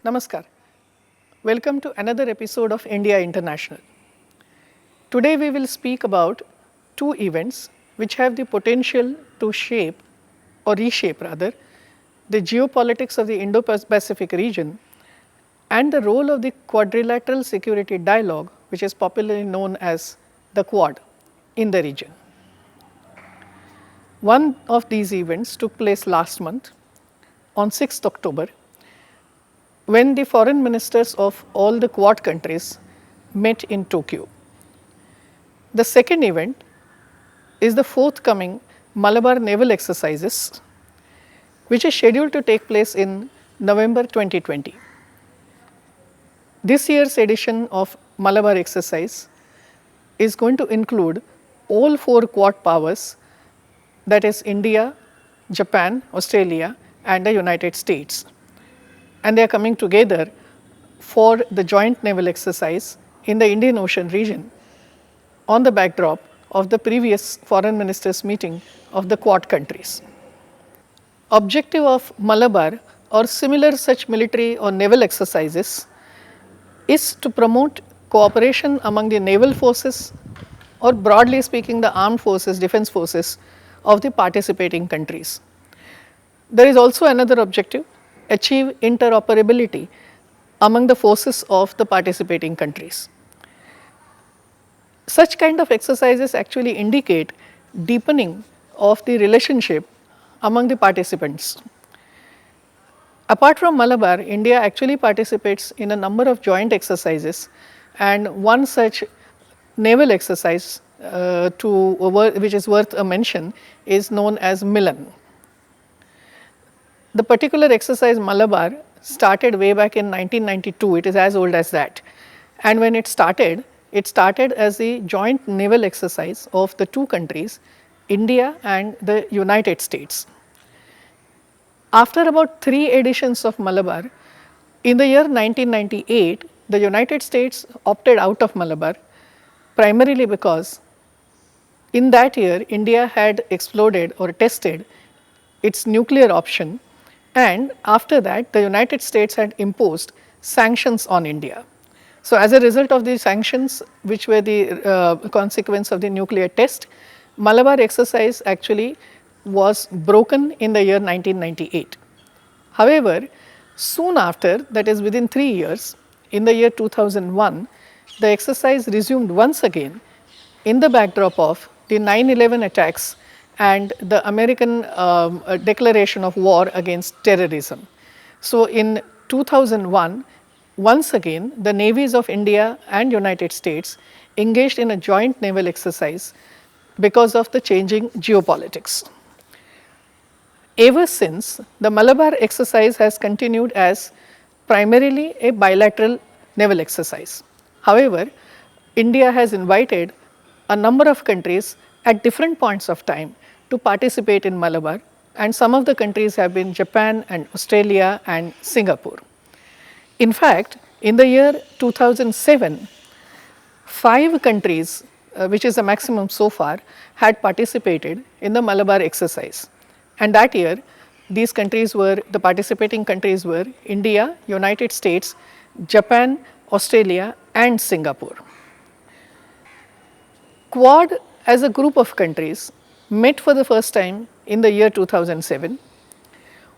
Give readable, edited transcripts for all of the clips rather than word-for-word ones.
Namaskar. Welcome to another episode of India International. Today we will speak about two events which have the potential to shape or reshape rather the geopolitics of the Indo-Pacific region and the role of the quadrilateral security dialogue, which is popularly known as the Quad, in the region. One of these events took place last month on 6th October when the foreign ministers of all the Quad countries met in Tokyo. The second event is the forthcoming Malabar naval exercises, which is scheduled to take place in November 2020. This year's edition of Malabar exercise is going to include all four Quad powers, that is India, Japan, Australia and the United States, and they are coming together for the joint naval exercise in the Indian Ocean region on the backdrop of the previous foreign ministers meeting of the Quad countries. Objective of Malabar or similar such military or naval exercises is to promote cooperation among the naval forces or broadly speaking the armed forces, defense forces of the participating countries. There is also another objective, achieve interoperability among the forces of the participating countries. Such kind of exercises actually indicate deepening of the relationship among the participants. Apart from Malabar, India actually participates in a number of joint exercises, and one such naval exercise which is worth a mention is known as Milan. The particular exercise Malabar started way back in 1992, it is as old as that, and when it started as the joint naval exercise of the two countries, India and the United States. After about 3 editions of Malabar, in the year 1998, the United States opted out of Malabar primarily because in that year India had exploded or tested its nuclear option, and after that the United States had imposed sanctions on India. So, as a result of these sanctions, which were the consequence of the nuclear test, Malabar exercise actually was broken in the year 1998. However, soon after, that is within 3 years, in the year 2001, the exercise resumed once again in the backdrop of the 9/11 attacks and the American declaration of war against terrorism. So, in 2001, once again the navies of India and United States engaged in a joint naval exercise because of the changing geopolitics. Ever since, the Malabar exercise has continued as primarily a bilateral naval exercise. However, India has invited a number of countries at different points of time to participate in Malabar, and some of the countries have been Japan and Australia and Singapore. In fact, in the year 2007, 5 countries, which is the maximum so far, had participated in the Malabar exercise. And that year, these countries were, the participating countries were India, United States, Japan, Australia and Singapore. Quad as a group of countries met for the first time in the year 2007.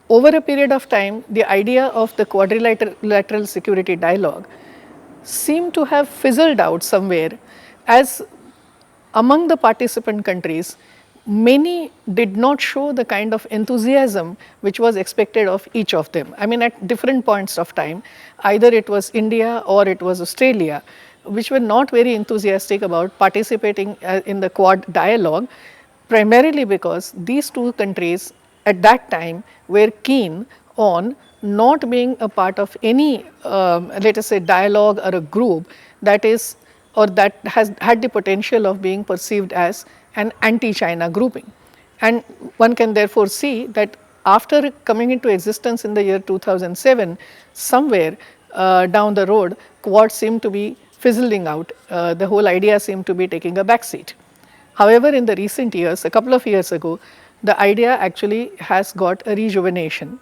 Over a period of time, the idea of the quadrilateral security dialogue seemed to have fizzled out somewhere, as among the participant countries, many did not show the kind of enthusiasm which was expected of each of them. I mean, at different points of time, either it was India or it was Australia, which were not very enthusiastic about participating in the Quad dialogue, primarily because these two countries at that time were keen on not being a part of any let us say dialogue or a group that is or that has had the potential of being perceived as an anti-China grouping. And one can therefore see that after coming into existence in the year 2007, somewhere down the road, Quad seemed to be fizzling out, the whole idea seemed to be taking a backseat. However, in the recent years, a couple of years ago, the idea actually has got a rejuvenation.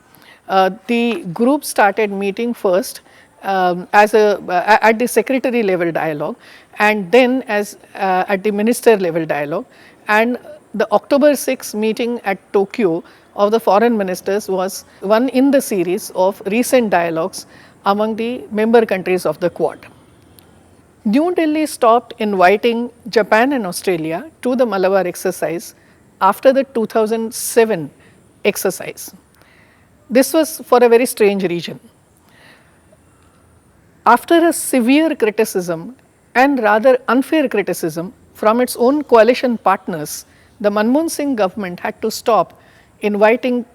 the group started meeting first as at the secretary level dialogue, and then as at the minister level dialogue, and the October 6 meeting at Tokyo of the foreign ministers was one in the series of recent dialogues among the member countries of the Quad. New Delhi stopped inviting Japan and Australia to the Malabar exercise after the 2007 exercise. This was for a very strange reason. After a severe criticism and rather unfair criticism from its own coalition partners, the Manmohan Singh government had to stop inviting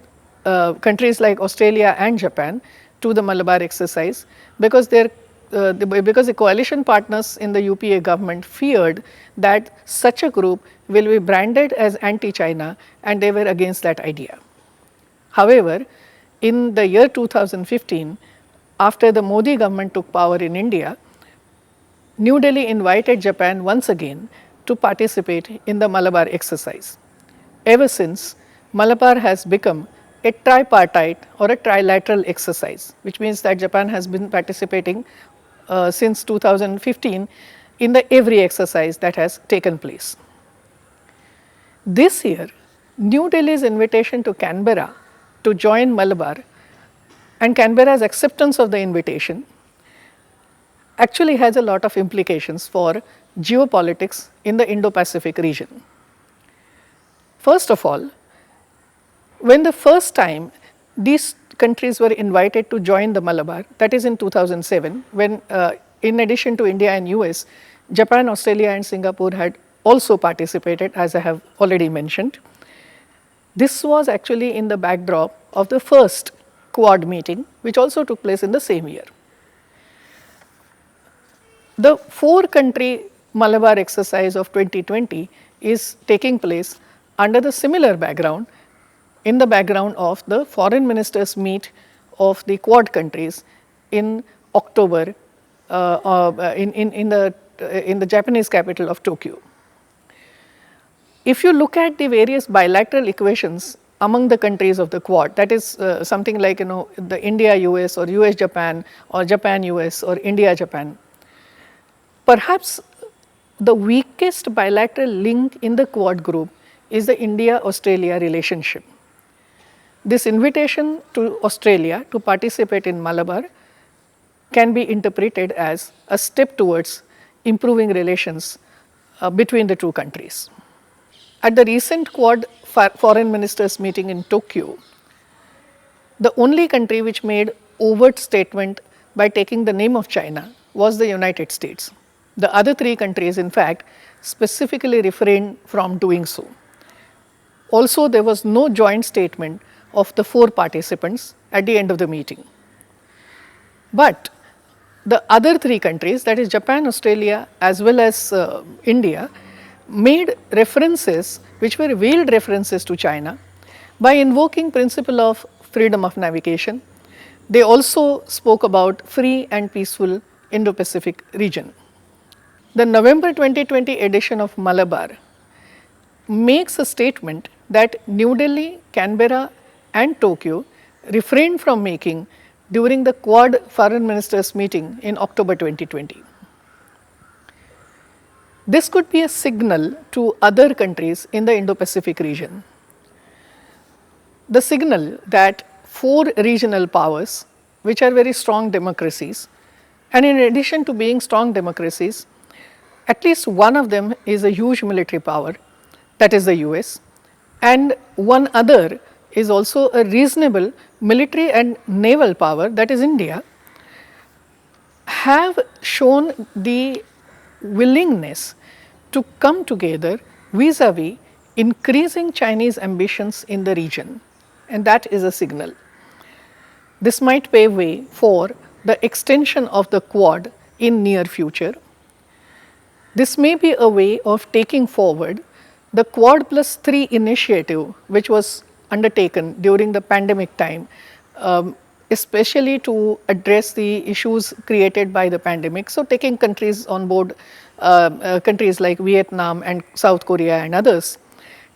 countries like Australia and Japan to the Malabar exercise because because the coalition partners in the UPA government feared that such a group will be branded as anti-China, and they were against that idea. However, in the year 2015, after the Modi government took power in India, New Delhi invited Japan once again to participate in the Malabar exercise. Ever since, Malabar has become a tripartite or a trilateral exercise, which means that Japan has been participating since 2015 in every exercise that has taken place. This year, New Delhi's invitation to Canberra to join Malabar and Canberra's acceptance of the invitation actually has a lot of implications for geopolitics in the Indo-Pacific region. First of all, when the first time these countries were invited to join the Malabar, that is in 2007, when in addition to India and US, Japan, Australia and Singapore had also participated, as I have already mentioned. This was actually in the backdrop of the first Quad meeting, which also took place in the same year. The 4-country Malabar exercise of 2020 is taking place under the similar background, in the background of the foreign ministers meet of the Quad countries in October in the Japanese capital of Tokyo. If you look at the various bilateral equations among the countries of the Quad, that is something like the India-US or US-Japan or Japan-US or India-Japan, perhaps the weakest bilateral link in the Quad group is the India-Australia relationship. This invitation to Australia to participate in Malabar can be interpreted as a step towards improving relations between the two countries. At the recent Quad foreign ministers meeting in Tokyo, the only country which made overt statement by taking the name of China was the United States. The other 3 countries, in fact, specifically refrained from doing so. Also, there was no joint statement of the 4 participants at the end of the meeting. But the other 3 countries, that is Japan, Australia as well as India, made references which were veiled references to China by invoking principle of freedom of navigation. They also spoke about free and peaceful Indo-Pacific region. The November 2020 edition of Malabar makes a statement that New Delhi, Canberra and Tokyo refrained from making during the Quad foreign ministers meeting in October 2020. This could be a signal to other countries in the Indo-Pacific region. The signal that 4 regional powers, which are very strong democracies, and in addition to being strong democracies, at least one of them is a huge military power, that is the US, and one other is also a reasonable military and naval power, that is India, have shown the willingness to come together vis-a-vis increasing Chinese ambitions in the region, and that is a signal. This might pave way for the extension of the Quad in near future. This may be a way of taking forward the Quad plus 3 initiative, which was undertaken during the pandemic time, especially to address the issues created by the pandemic. So, taking countries on board, countries like Vietnam and South Korea and others,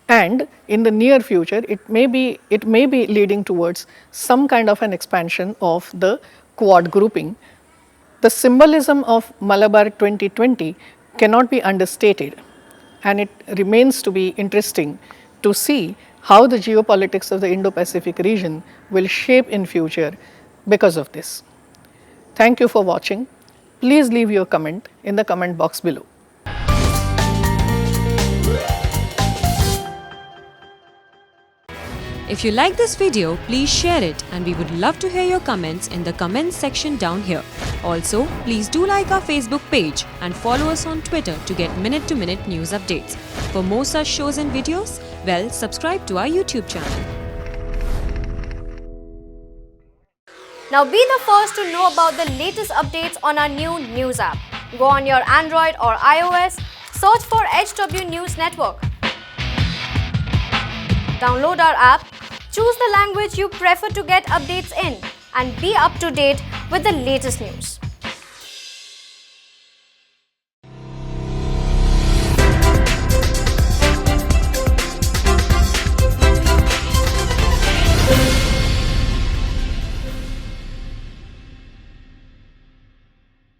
And in the near future, it may be leading towards some kind of an expansion of the Quad grouping. The symbolism of Malabar 2020 cannot be understated, and it remains to be interesting to see how the geopolitics of the Indo-Pacific region will shape in future because of this. Thank you for watching. Please leave your comment in the comment box below. If you like this video, please share it, and we would love to hear your comments in the comments section down here. Also, please do like our Facebook page and follow us on Twitter to get minute-to-minute news updates. For more such shows and videos, well, subscribe to our YouTube channel. Now be the first to know about the latest updates on our new news app. Go on your Android or iOS, search for HW News Network. Download our app, choose the language you prefer to get updates in, and be up to date with the latest news.